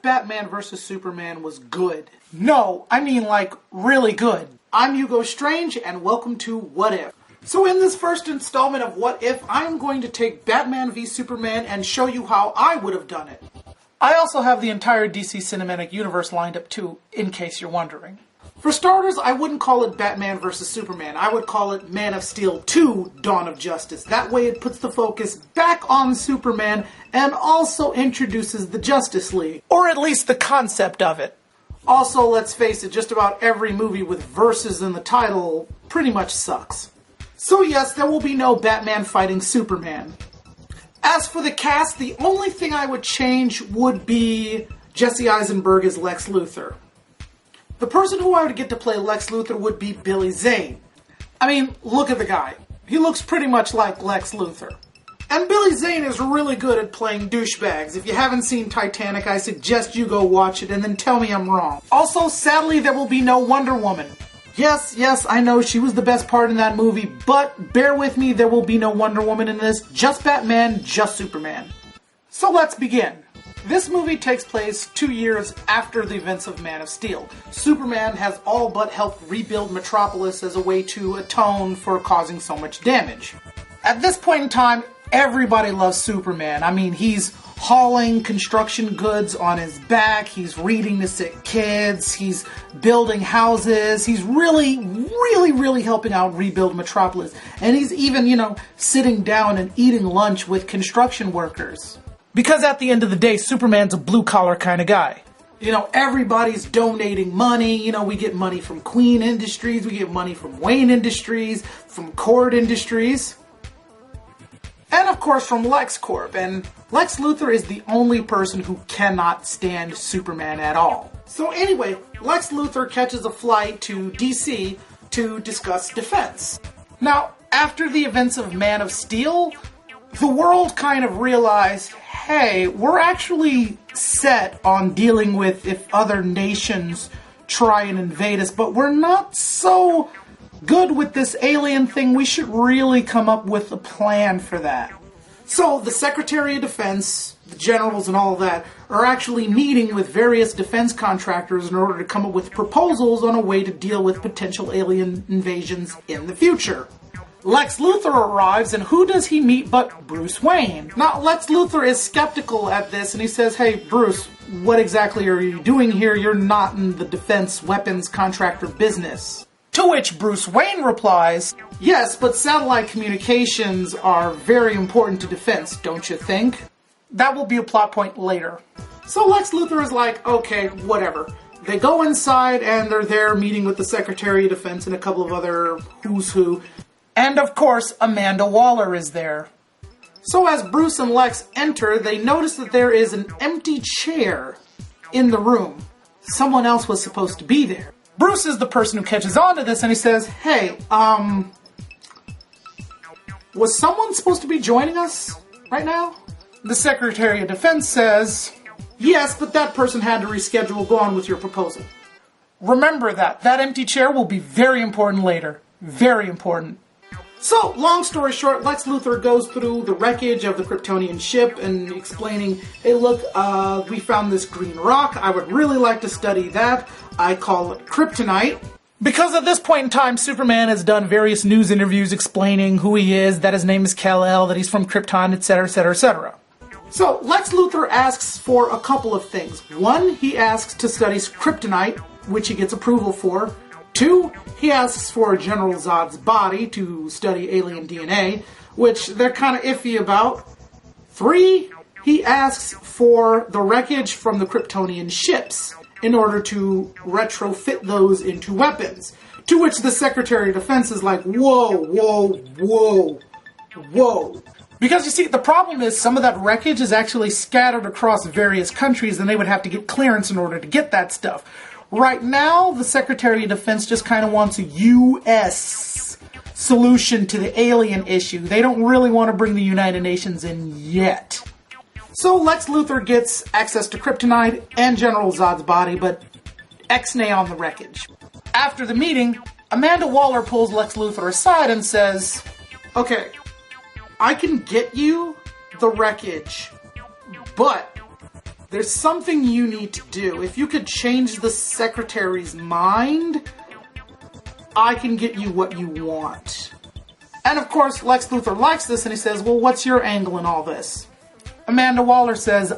if Batman vs. Superman was good? No, I mean like really good. I'm Hugo Strange and welcome to What If. So in this first installment of What If, I'm going to take Batman v Superman and show you how I would have done it. I also have the entire DC Cinematic Universe lined up too, in case you're wondering. For starters, I wouldn't call it Batman vs. Superman. I would call it Man of Steel 2: Dawn of Justice. That way it puts the focus back on Superman and also introduces the Justice League. Or at least the concept of it. Also, let's face it, just about every movie with verses in the title pretty much sucks. So yes, there will be no Batman fighting Superman. As for the cast, the only thing I would change would be Jesse Eisenberg as Lex Luthor. The person who I would get to play Lex Luthor would be Billy Zane. I mean, look at the guy. He looks pretty much like Lex Luthor. And Billy Zane is really good at playing douchebags. If you haven't seen Titanic, I suggest you go watch it and then tell me I'm wrong. Also, sadly, there will be no Wonder Woman. Yes, I know she was the best part in that movie, but bear with me, there will be no Wonder Woman in this. Just Batman, just Superman. So let's begin. This movie takes place 2 years after the events of Man of Steel. Superman has all but helped rebuild Metropolis as a way to atone for causing so much damage. At this point in time, everybody loves Superman. I mean, he's hauling construction goods on his back, he's reading to sick kids, he's building houses, he's really helping out rebuild Metropolis. And he's even, sitting down and eating lunch with construction workers. Because at the end of the day, Superman's a blue-collar kind of guy. Everybody's donating money. We get money from Queen Industries, we get money from Wayne Industries, from Cord Industries, and of course from LexCorp. And Lex Luthor is the only person who cannot stand Superman at all. So anyway, Lex Luthor catches a flight to DC to discuss defense. Now, after the events of Man of Steel, the world kind of realized, hey, we're actually set on dealing with if other nations try and invade us, but we're not so good with this alien thing. We should really come up with a plan for that. So the Secretary of Defense, the generals and all that, are actually meeting with various defense contractors in order to come up with proposals on a way to deal with potential alien invasions in the future. Lex Luthor arrives, and who does he meet but Bruce Wayne? Now, Lex Luthor is skeptical at this, and he says, hey, Bruce, what exactly are you doing here? You're not in the defense weapons contractor business. To which Bruce Wayne replies, yes, but satellite communications are very important to defense, don't you think? That will be a plot point later. So Lex Luthor is like, okay, whatever. They go inside, and they're there meeting with the Secretary of Defense and a couple of other who's who. And of course, Amanda Waller is there. So as Bruce and Lex enter, they notice that there is an empty chair in the room. Someone else was supposed to be there. Bruce is the person who catches on to this, and he says, hey, was someone supposed to be joining us right now? The Secretary of Defense says, yes, but that person had to reschedule. Go on with your proposal. Remember that. That empty chair will be very important later. Very important. So, long story short, Lex Luthor goes through the wreckage of the Kryptonian ship and explaining, hey look, we found this green rock, I would really like to study that, I call it kryptonite. Because at this point in time, Superman has done various news interviews explaining who he is, that his name is Kal-El, that he's from Krypton, etc., etc., etc. So, Lex Luthor asks for a couple of things. One, he asks to study kryptonite, which he gets approval for. 2, he asks for General Zod's body to study alien DNA, which they're kind of iffy about. 3, he asks for the wreckage from the Kryptonian ships in order to retrofit those into weapons. To which the Secretary of Defense is like, whoa. Because you see, the problem is some of that wreckage is actually scattered across various countries, and they would have to get clearance in order to get that stuff. Right now, the Secretary of Defense just kind of wants a U.S. solution to the alien issue. They don't really want to bring the United Nations in yet. So Lex Luthor gets access to kryptonite and General Zod's body, but X-nay on the wreckage. After the meeting, Amanda Waller pulls Lex Luthor aside and says, okay, I can get you the wreckage, but there's something you need to do. If you could change the secretary's mind, I can get you what you want. And of course, Lex Luthor likes this and he says, well, what's your angle in all this? Amanda Waller says,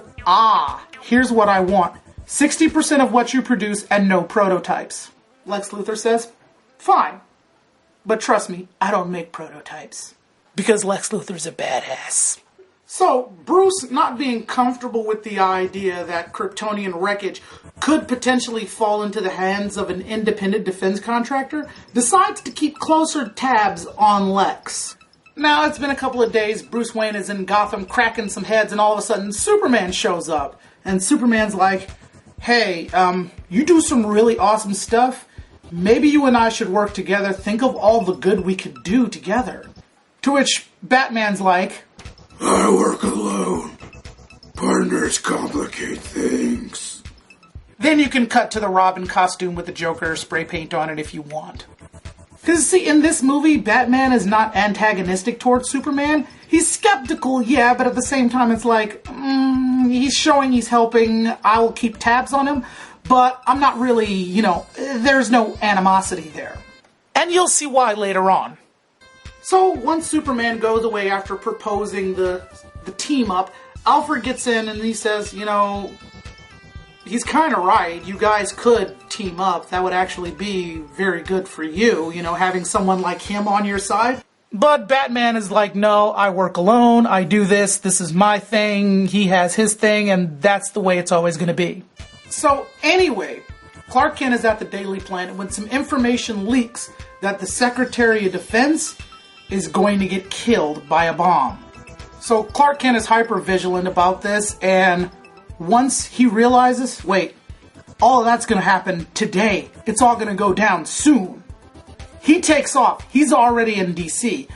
here's what I want. 60% of what you produce and no prototypes. Lex Luthor says, fine. But trust me, I don't make prototypes. Because Lex Luthor's a badass. So, Bruce, not being comfortable with the idea that Kryptonian wreckage could potentially fall into the hands of an independent defense contractor, decides to keep closer tabs on Lex. Now, it's been a couple of days, Bruce Wayne is in Gotham cracking some heads, and all of a sudden, Superman shows up. And Superman's like, hey, you do some really awesome stuff. Maybe you and I should work together. Think of all the good we could do together. To which Batman's like, I work alone. Partners complicate things. Then you can cut to the Robin costume with the Joker spray paint on it if you want. Because, see, in this movie, Batman is not antagonistic towards Superman. He's skeptical, yeah, but at the same time it's like, he's showing he's helping, I will keep tabs on him, but I'm not really, there's no animosity there. And you'll see why later on. So, once Superman goes away after proposing the team up, Alfred gets in and he says, he's kind of right. You guys could team up. That would actually be very good for you, having someone like him on your side. But Batman is like, no, I work alone. I do this. This is my thing. He has his thing, and that's the way it's always going to be. So, anyway, Clark Kent is at the Daily Planet when some information leaks that the Secretary of Defense is going to get killed by a bomb. So Clark Kent is hyper vigilant about this, and once he realizes, wait, all of that's going to happen today. It's all going to go down soon. He takes off. He's already in DC.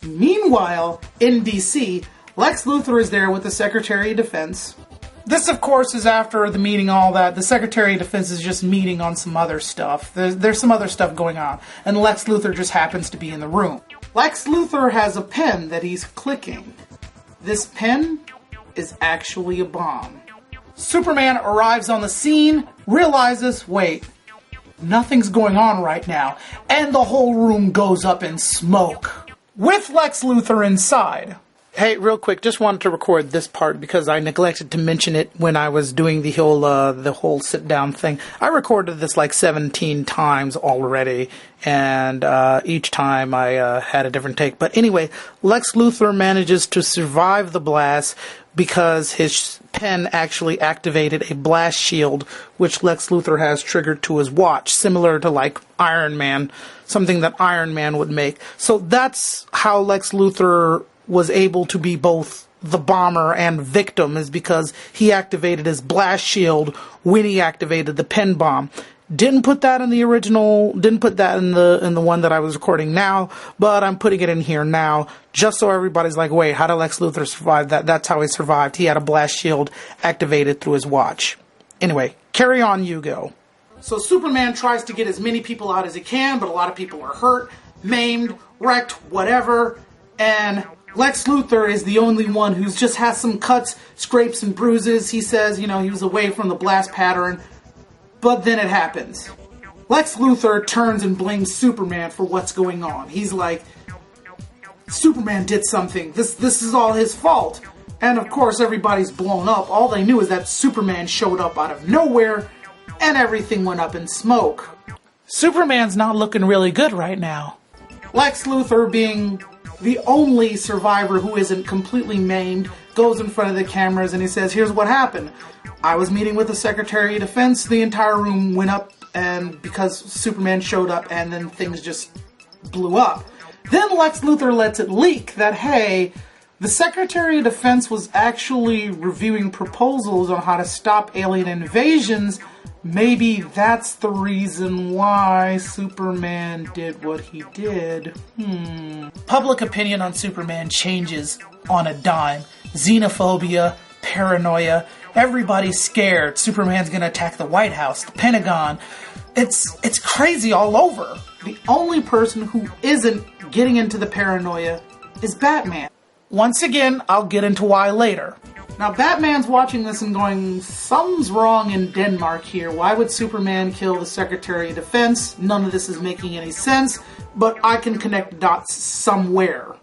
Meanwhile, in DC, Lex Luthor is there with the Secretary of Defense. This, of course, is after the meeting, all that. The Secretary of Defense is just meeting on some other stuff. There's some other stuff going on, and Lex Luthor just happens to be in the room. Lex Luthor has a pen that he's clicking. This pen is actually a bomb. Superman arrives on the scene, realizes, wait, nothing's going on right now, and the whole room goes up in smoke, with Lex Luthor inside. Hey, real quick, just wanted to record this part because I neglected to mention it when I was doing the whole sit-down thing. I recorded this like 17 times already, and each time I had a different take. But anyway, Lex Luthor manages to survive the blast because his pen actually activated a blast shield, which Lex Luthor has triggered to his watch, similar to like Iron Man, something that Iron Man would make. So that's how Lex Luthor was able to be both the bomber and victim, is because he activated his blast shield when he activated the pen bomb. Didn't put that in the original, didn't put that in the one that I was recording now, but I'm putting it in here now, just so everybody's like, wait, how did Lex Luthor survive that? That's how he survived. He had a blast shield activated through his watch. Anyway, carry on, you go. So Superman tries to get as many people out as he can, but a lot of people are hurt, maimed, wrecked, whatever, and Lex Luthor is the only one who's just has some cuts, scrapes, and bruises. He says, he was away from the blast pattern. But then it happens. Lex Luthor turns and blames Superman for what's going on. He's like, Superman did something. This is all his fault. And of course, everybody's blown up. All they knew is that Superman showed up out of nowhere, and everything went up in smoke. Superman's not looking really good right now. Lex Luthor, being the only survivor who isn't completely maimed, goes in front of the cameras and he says, here's what happened. I was meeting with the Secretary of Defense, the entire room went up, and because Superman showed up, and then things just blew up. Then Lex Luthor lets it leak that, hey, the Secretary of Defense was actually reviewing proposals on how to stop alien invasions. Maybe that's the reason why Superman did what he did. Public opinion on Superman changes on a dime. Xenophobia, paranoia, everybody's scared. Superman's gonna attack the White House, the Pentagon. It's crazy all over. The only person who isn't getting into the paranoia is Batman. Once again, I'll get into why later. Now, Batman's watching this and going, something's wrong in Denmark here. Why would Superman kill the Secretary of Defense? None of this is making any sense, but I can connect the dots somewhere.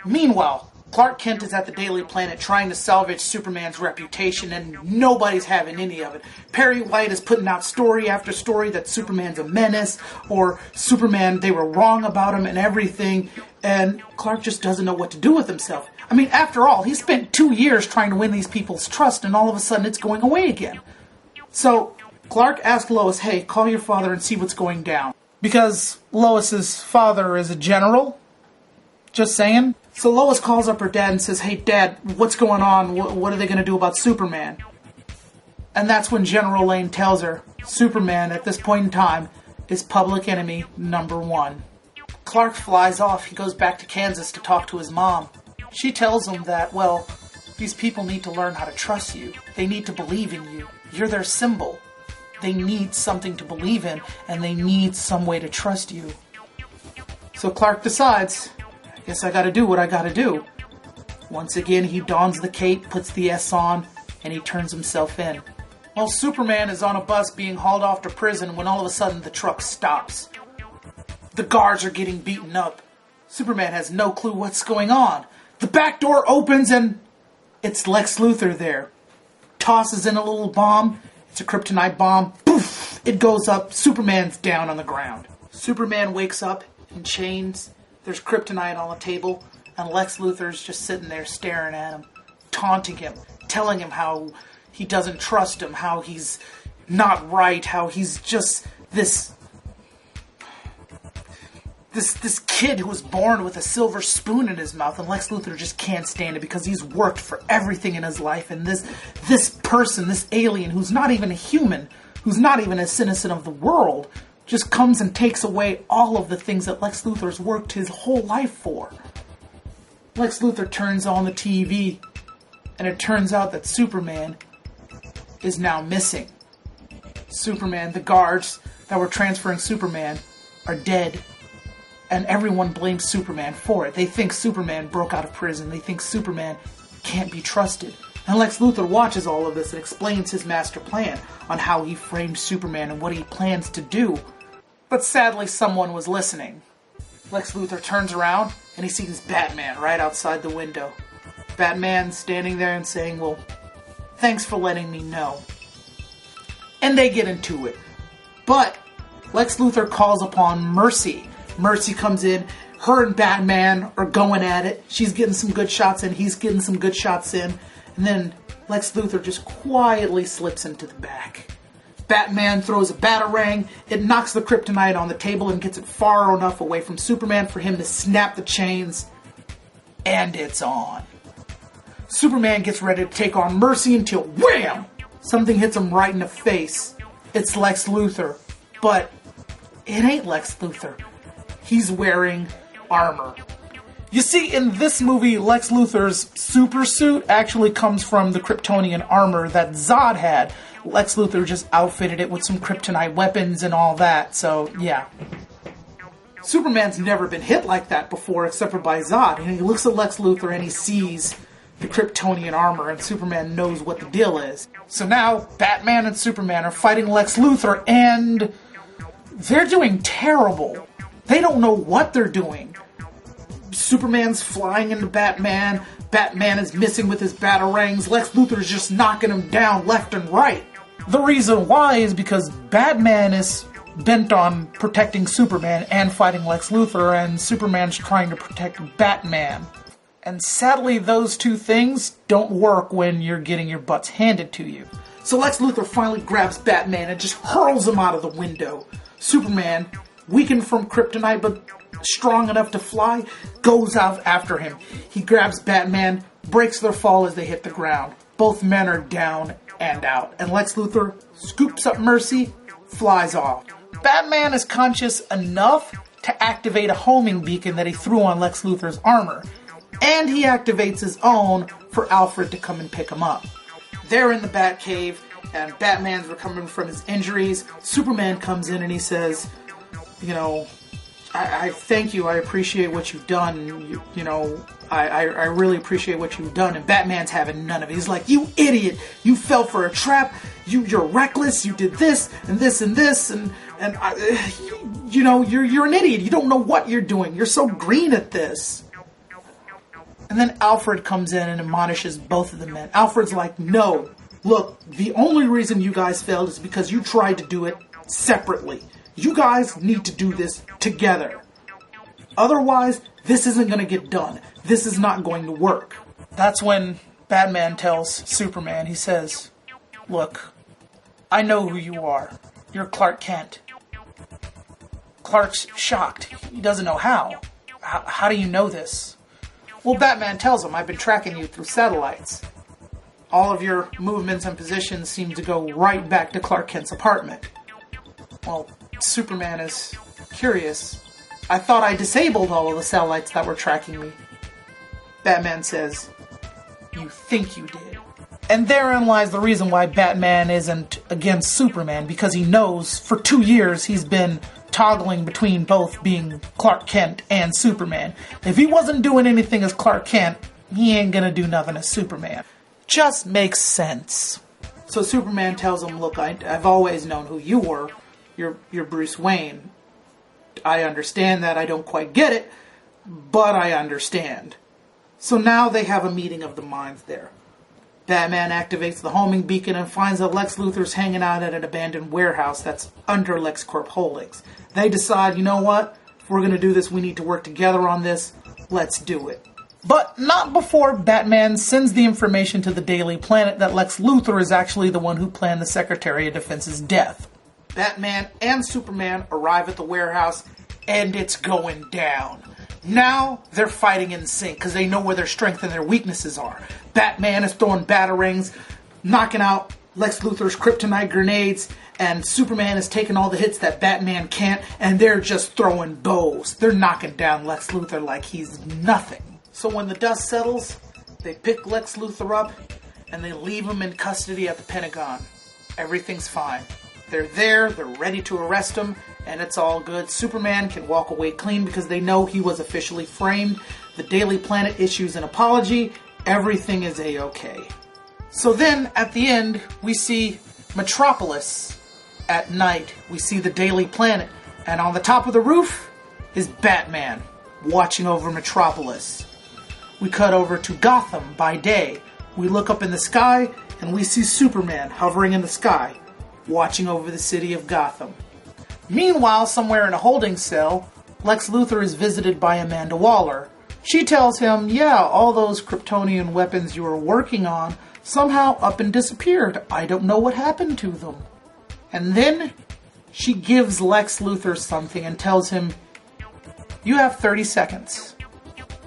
Meanwhile, Clark Kent is at the Daily Planet trying to salvage Superman's reputation, and nobody's having any of it. Perry White is putting out story after story that Superman's a menace, or Superman, they were wrong about him and everything, and Clark just doesn't know what to do with himself. I mean, after all, he spent 2 years trying to win these people's trust, and all of a sudden it's going away again. So, Clark asked Lois, hey, call your father and see what's going down. Because Lois's father is a general. Just saying. So Lois calls up her dad and says, hey, Dad, what's going on? What are they going to do about Superman? And that's when General Lane tells her, Superman, at this point in time, is public enemy number 1. Clark flies off. He goes back to Kansas to talk to his mom. She tells him that, well, these people need to learn how to trust you. They need to believe in you. You're their symbol. They need something to believe in, and they need some way to trust you. So Clark decides, I guess I gotta do what I gotta do. Once again, he dons the cape, puts the S on, and he turns himself in. Well, Superman is on a bus being hauled off to prison when all of a sudden the truck stops. The guards are getting beaten up. Superman has no clue what's going on. The back door opens and it's Lex Luthor there. Tosses in a little bomb. It's a kryptonite bomb. Poof! It goes up. Superman's down on the ground. Superman wakes up in chains. There's kryptonite on the table. And Lex Luthor's just sitting there staring at him. Taunting him. Telling him how he doesn't trust him. How he's not right. How he's just this kid who was born with a silver spoon in his mouth, and Lex Luthor just can't stand it because he's worked for everything in his life, and this person, this alien who's not even a human, who's not even a citizen of the world, just comes and takes away all of the things that Lex Luthor's worked his whole life for. Lex Luthor turns on the TV, and it turns out that Superman is now missing. Superman, the guards that were transferring Superman, are dead. And everyone blames Superman for it. They think Superman broke out of prison. They think Superman can't be trusted. And Lex Luthor watches all of this and explains his master plan on how he framed Superman and what he plans to do. But sadly, someone was listening. Lex Luthor turns around and he sees Batman right outside the window. Batman standing there and saying, well, thanks for letting me know. And they get into it. But Lex Luthor calls upon Mercy. Mercy comes in, her and Batman are going at it. She's getting some good shots in, he's getting some good shots in. And then Lex Luthor just quietly slips into the back. Batman throws a batarang, it knocks the kryptonite on the table and gets it far enough away from Superman for him to snap the chains. And it's on. Superman gets ready to take on Mercy until wham! Something hits him right in the face. It's Lex Luthor. But it ain't Lex Luthor. He's wearing armor. You see, in this movie, Lex Luthor's super suit actually comes from the Kryptonian armor that Zod had. Lex Luthor just outfitted it with some kryptonite weapons and all that, so yeah. Superman's never been hit like that before, except for by Zod. And he looks at Lex Luthor and he sees the Kryptonian armor, and Superman knows what the deal is. So now, Batman and Superman are fighting Lex Luthor, and they're doing terrible. They don't know what they're doing. Superman's flying into Batman. Batman is missing with his batarangs. Lex Luthor's just knocking him down left and right. The reason why is because Batman is bent on protecting Superman and fighting Lex Luthor, and Superman's trying to protect Batman. And sadly, those two things don't work when you're getting your butts handed to you. So Lex Luthor finally grabs Batman and just hurls him out of the window. Superman, weakened from kryptonite but strong enough to fly, goes out after him. He grabs Batman, breaks their fall as they hit the ground. Both men are down and out. And Lex Luthor scoops up Mercy, flies off. Batman is conscious enough to activate a homing beacon that he threw on Lex Luthor's armor. And he activates his own for Alfred to come and pick him up. They're in the Batcave, and Batman's recovering from his injuries. Superman comes in and he says, I thank you. I appreciate what you've done. You know, I really appreciate what you've done. And Batman's having none of it. He's like, you idiot! You fell for a trap. You're reckless. You did this and this and this and you know, you're an idiot. You don't know what you're doing. You're so green at this. And then Alfred comes in and admonishes both of the men. Alfred's like, no, look, the only reason you guys failed is because you tried to do it separately. You guys need to do this together. Otherwise, this isn't going to get done. This is not going to work. That's when Batman tells Superman, he says, look, I know who you are. You're Clark Kent. Clark's shocked. He doesn't know how. How do you know this? Well, Batman tells him, I've been tracking you through satellites. All of your movements and positions seem to go right back to Clark Kent's apartment. Well, Superman is curious. I thought I disabled all of the satellites that were tracking me. Batman says, you think you did. And therein lies the reason why Batman isn't against Superman, because he knows for 2 years he's been toggling between both being Clark Kent and Superman. If he wasn't doing anything as Clark Kent, he ain't gonna do nothing as Superman. Just makes sense. So Superman tells him, look, I've always known who you were. You're Bruce Wayne. I understand that. I don't quite get it, but I understand. So now they have a meeting of the minds there. Batman activates the homing beacon and finds that Lex Luthor's hanging out at an abandoned warehouse that's under LexCorp Holdings. They decide, you know what? If we're going to do this, we need to work together on this. Let's do it. But not before Batman sends the information to the Daily Planet that Lex Luthor is actually the one who planned the Secretary of Defense's death. Batman and Superman arrive at the warehouse, and it's going down. Now they're fighting in sync because they know where their strengths and their weaknesses are. Batman is throwing batarangs, knocking out Lex Luthor's kryptonite grenades, and Superman is taking all the hits that Batman can't, and they're just throwing bows. They're knocking down Lex Luthor like he's nothing. So when the dust settles, they pick Lex Luthor up, and they leave him in custody at the Pentagon. Everything's fine. They're there, they're ready to arrest him, and it's all good. Superman can walk away clean because they know he was officially framed. The Daily Planet issues an apology. Everything is A-okay. So then, at the end, we see Metropolis at night. We see the Daily Planet. And on the top of the roof is Batman watching over Metropolis. We cut over to Gotham by day. We look up in the sky, and we see Superman hovering in the sky, watching over the city of Gotham. Meanwhile, somewhere in a holding cell, Lex Luthor is visited by Amanda Waller. She tells him, yeah, all those Kryptonian weapons you were working on somehow up and disappeared. I don't know what happened to them. And then she gives Lex Luthor something and tells him, you have 30 seconds.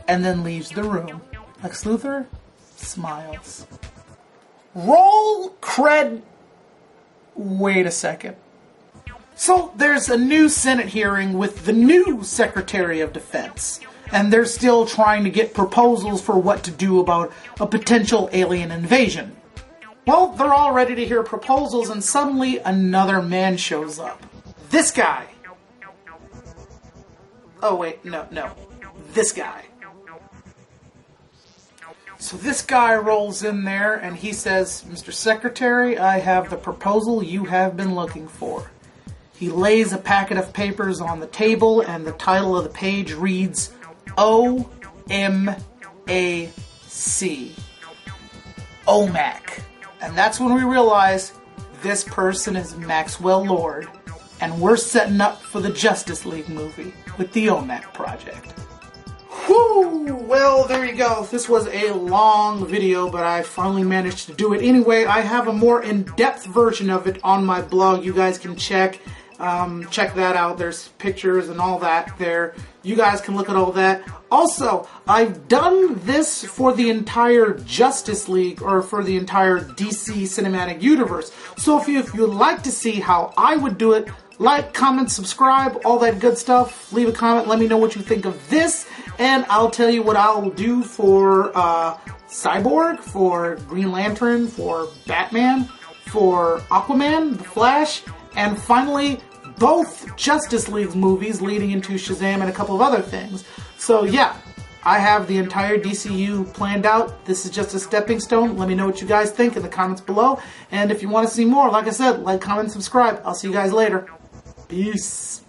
And then leaves the room. Lex Luthor smiles. Roll cred. Wait a second. So there's a new Senate hearing with the new Secretary of Defense, and they're still trying to get proposals for what to do about a potential alien invasion. Well, they're all ready to hear proposals, and suddenly another man shows up. This guy. Oh wait, no. This guy. So this guy rolls in there and he says, Mr. Secretary, I have the proposal you have been looking for. He lays a packet of papers on the table and the title of the page reads OMAC. OMAC. And that's when we realize this person is Maxwell Lord, and we're setting up for the Justice League movie with the OMAC project. Whew! Well, there you go. This was a long video, but I finally managed to do it. Anyway, I have a more in-depth version of it on my blog. You guys can check that out. There's pictures and all that there. You guys can look at all that. Also, I've done this for the entire Justice League, or for the entire DC Cinematic Universe. So if you'd like to see how I would do it, like, comment, subscribe, all that good stuff. Leave a comment, let me know what you think of this, and I'll tell you what I'll do for Cyborg, for Green Lantern, for Batman, for Aquaman, The Flash, and finally, both Justice League movies leading into Shazam and a couple of other things. So yeah, I have the entire DCU planned out. This is just a stepping stone. Let me know what you guys think in the comments below. And if you want to see more, like I said, like, comment, subscribe. I'll see you guys later. Peace.